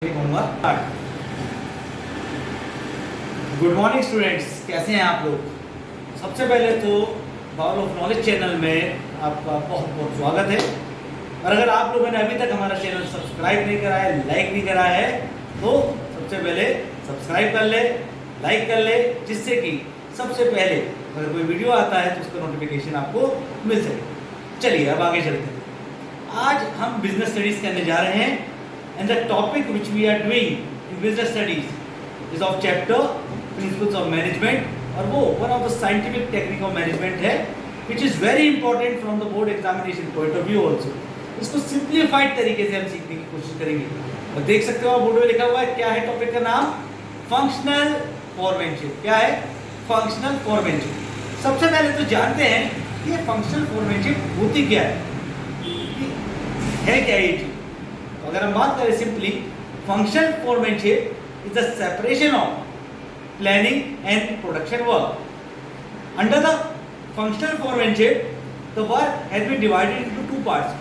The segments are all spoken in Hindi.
कहूँगा। गुड मॉर्निंग स्टूडेंट्स, कैसे हैं आप लोग। सबसे पहले तो बाउल ऑफ नॉलेज चैनल में आपका बहुत बहुत स्वागत है। और अगर आप लोगों ने अभी तक हमारा चैनल सब्सक्राइब नहीं करा है, लाइक नहीं करा है, तो सबसे पहले सब्सक्राइब कर ले, लाइक कर ले, जिससे कि सबसे पहले अगर कोई वीडियो आता है तो उसका नोटिफिकेशन आपको मिल सके। चलिए अब आगे चलते हैं। आज हम बिजनेस स्टडीज करने जा रहे हैं and the topic which we are doing in business studies is of chapter principles of management और वो one of the scientific technique of management है which is very important from the board examination point of view also। इसको simplified तरीके से हम सीखने की कोशिश करेंगे। और देख सकते हो आप बोर्ड में लिखा हुआ है, क्या है टॉपिक का नाम, फंक्शनल फोरमैनशिप। क्या है, फंक्शनल फोरमैनशिप। सबसे पहले तो जानते हैं कि ये फंक्शनल फोरमैनशिप होती क्या है क्या ये चीज। अगर हम बात करें simply, functional foremanship is the separation of planning and production work. Under the functional foremanship the work has been divided into two parts,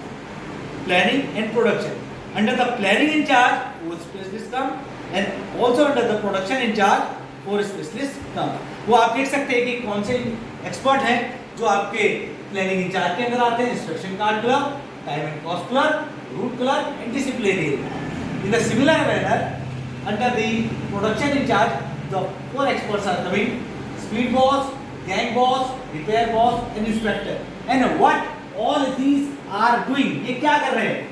planning and production. Under the planning incharge 4 specialist come and also under the production incharge 4 specialist come. वो आप देख सकते हैं कि कौन से एक्सपर्ट हैं जो आपके प्लानिंग इंचार्ज के अंदर आते हैं, instruction card clerk, time and cost clerk, root clerk and disciplinary। In a similar manner, under the production in charge, the 4 experts are coming: speed boss, gang boss, repair boss and inspector। And what all these are doing? ये क्या कर रहे हैं?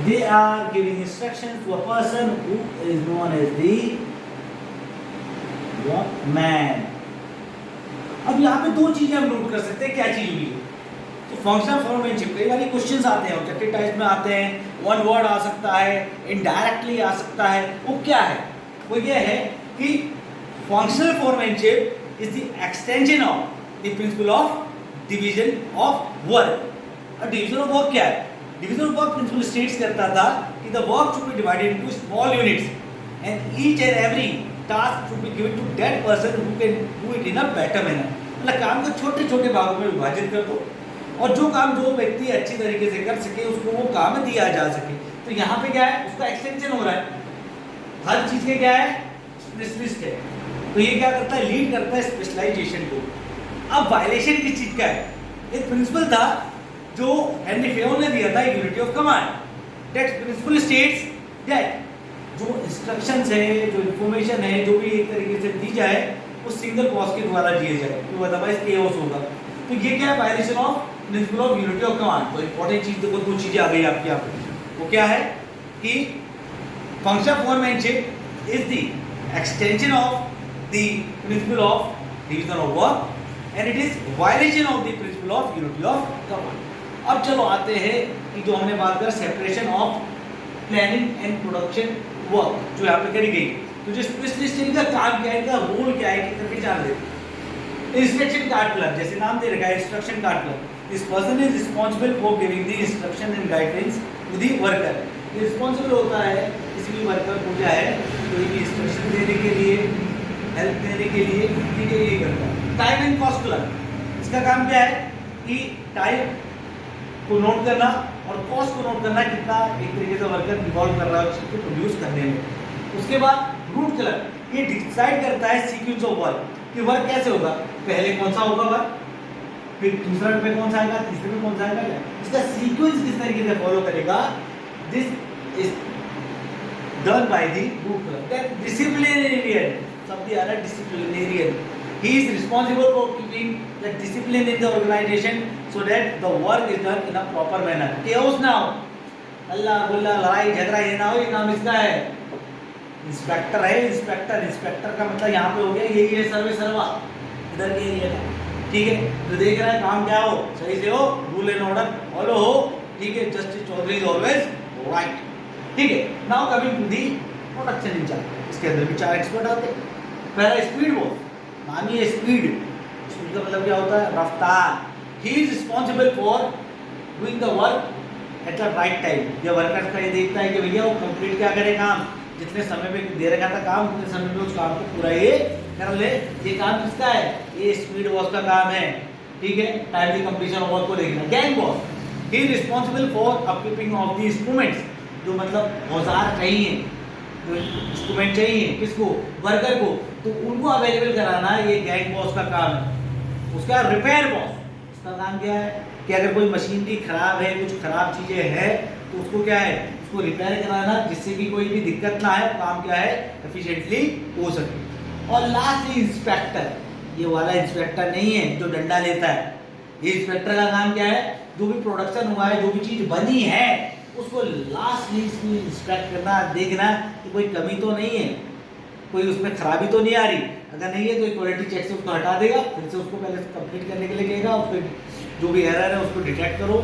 They are giving instructions to a person who is known as the man। अब यहाँ पे दो चीजें हम नोट कर सकते हैं, क्या चीज हुई है। तो फंक्शनल फोरमैनशिप कई बार क्वेश्चंस आते हैं, ऑब्जेक्टिव टाइप में आते हैं, वन वर्ड आ सकता है, इनडायरेक्टली आ सकता है। वो क्या है, वो ये है कि functional foremanship is the extension of the principle of division of work. और डिवीजन ऑफ वर्क क्या है, division of work principle states करता था कि the work should be divided into small units and each and every task should be given to that person who can do it in a better manner. मतलब काम को छोटे छोटे भागों में विभाजित कर दो और जो काम जो व्यक्ति अच्छी तरीके से कर सके उसको वो काम दिया जा सके। तो यहाँ पे क्या है, उसका एक्सटेंशन हो रहा है, हर चीज के क्या है, स्पेशलिस्ट है। तो ये क्या करता है, लीड करता है स्पेशलाइजेशन को। अब वायलेशन किस चीज का है, एक प्रिंसिपल था जो हेनरी फेयोल ने दिया था, unity of command. That principal states that जो इंस्ट्रक्शंस है, जो इंफॉर्मेशन है, जो भी एक तरीके से दी जाए वो सिंगल बॉस के द्वारा दिए जाए, तो अदरवाइज केओस होगा। तो ये क्या है, violation of principle of unity of command. तो इंपॉर्टेंट चीज देखो, दो चीजें आ गई आपकी यहाँ पे। वो क्या है कि functional foremanship is the extension of the principle of division of work and it is violation of the principle of unity of command. अब चलो आते हैं कि जो हमने बात कर separation of planning and production work जो यहाँ पे करी गई। तो जो स्पेशलिस्ट इनका काम क्या है, इनका रोल क्या है, किस करके जान लेते। इंस्ट्रक्शन कार्ड क्लर्क, जैसे नाम दे रखा है instruction card clerk, this person is responsible for giving the instruction and guidelines to the worker. ये रिस्पांसिबल होता है किसी भी वर्कर को क्या है, कोई भी इंस्ट्रक्शन देने के लिए, हेल्प देने के लिए, ठीक है, ये करता है। टाइम एंड कॉस्ट क्लर्क, इसका काम क्या है कि टाइम को नोट करना और कॉस्ट को नोट करना, कितना एक तरीके से वर्कर इन्वॉल्व कर रहा है उसको प्रोड्यूस करने में। उसके बाद रूट क्लर्क, ये डिसाइड करता है सीक्वेंस ऑफ वर्क कि वर्क कैसे होगा, पहले कौन सा होगा वर्क, फिर दूसरा पे कौन सा आएगा, तीसरे में कौन सा आएगा, इसका सीक्वेंस किस तरीके से फॉलो करेगा। This is done by the route clerk. That disciplinarian, शब्द आ रहा है डिसिप्लिनरियन। He is responsible for keeping the discipline in the organization so that the work is done in a proper manner। chaos ना हो, अल्लाह गुल्ला लड़ाई झगड़ा ये ना हो, ये काम इसका है। इंस्पेक्टर है, इंस्पेक्टर, इंस्पेक्टर का मतलब यहाँ पे हो गया यही है, सर्वे सर्वा इधर के एरिया का, ठीक है। तो देख रहा है काम क्या हो, सही से हो, रूल एंड ऑर्डर फॉलो हो, ठीक है। Justice Chaudhary is always right, ठीक है। Now coming to the production incharge, इसके अंदर भी 4 एक्सपर्ट आते हैं। पहला स्पीड बोस, मानिए स्पीड, स्पीड का मतलब क्या होता है, रफ्तार। ही is responsible for doing the work at the right time. जब वर्कर का ये देखता है कि भैया वो कंप्लीट क्या करे काम, जितने समय पे दे रखा था काम उतने समय पे उस काम को पूरा ये कर ले। ये काम किसका है? ये स्पीड बॉस का काम है, ठीक है। टाइमली कंप्लीशन ऑफ वर्क को देखना। Gang boss he is responsible for upkeeping of the instruments, जो मतलब औजार चाहिए, जो इंस्ट्रूमेंट चाहिए किसको? वर्कर को, तो उनको अवेलेबल कराना ये गैंग बॉस का काम है। उसका रिपेयर बॉस, उसका काम क्या है कि अगर कोई मशीनरी खराब है, कुछ खराब चीजें हैं, तो उसको क्या है, उसको रिपेयर कराना, जिससे कि कोई भी दिक्कत ना आए, काम क्या है एफिशिएंटली हो सके। और लास्टली इंस्पेक्टर, ये वाला इंस्पेक्टर नहीं है जो डंडा लेता है। ये इंस्पेक्टर का काम क्या है? जो भी प्रोडक्शन हुआ है, जो भी चीज बनी है, उसको लास्टली इंस्पेक्ट करना, देखना कि कोई कमी तो नहीं है, कोई उसमें खराबी तो नहीं आ रही। अगर नहीं है तो क्वालिटी चेक से उसको हटा देगा, फिर से उसको पहले कंप्लीट करने के लिए कहेगा, उसको जो भी एरर है उसको डिटेक्ट करो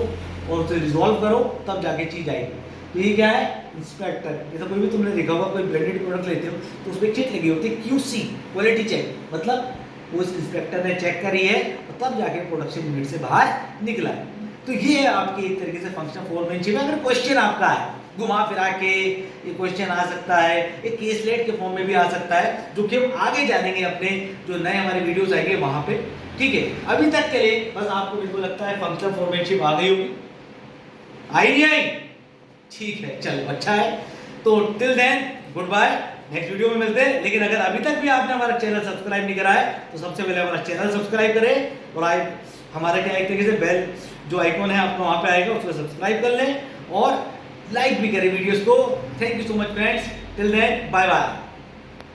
और उसे रिजॉल्व करो, तब जाके चीज आएगी। तो ये क्या है? इंस्पेक्टर। जैसे कोई भी तुमने देखा होगा, कोई ब्रांडेड प्रोडक्ट लेते हो तो उस पर चेक लगी होती है, QC क्वालिटी चेक, मतलब उस इंस्पेक्टर ने चेक करी है और तब जाके प्रोडक्शन यूनिट से बाहर निकला है। तो ये है आपकी एक तरीके से फंक्शनल फोरमैनशिप। अगर क्वेश्चन आपका है घुमा फिरा के, ये क्वेश्चन आ सकता है, एक केसलेट के फॉर्म में भी आ सकता है, जो कि हम आगे जानेंगे अपने जो नए हमारे वीडियोस आएंगे वहां पे, ठीक है। अभी तक के लिए बस आपको बिल्कुल लगता है फंक्शनल फोरमैनशिप आ गई होगी, आई नहीं आई? ठीक है, चलो अच्छा है। तो till then good bye, next video में मिलते हैं। लेकिन अगर अभी तक भी आपने हमारा चैनल सब्सक्राइब नहीं करा है तो सबसे पहले हमारा चैनल सब्सक्राइब करें और हमारा क्या एक तरीके से बेल जो आइकॉन है आपको वहां पे आएगा, उसको सब्सक्राइब कर लें और लाइक भी करें वीडियोस को। Thank you so much friends, till then bye bye.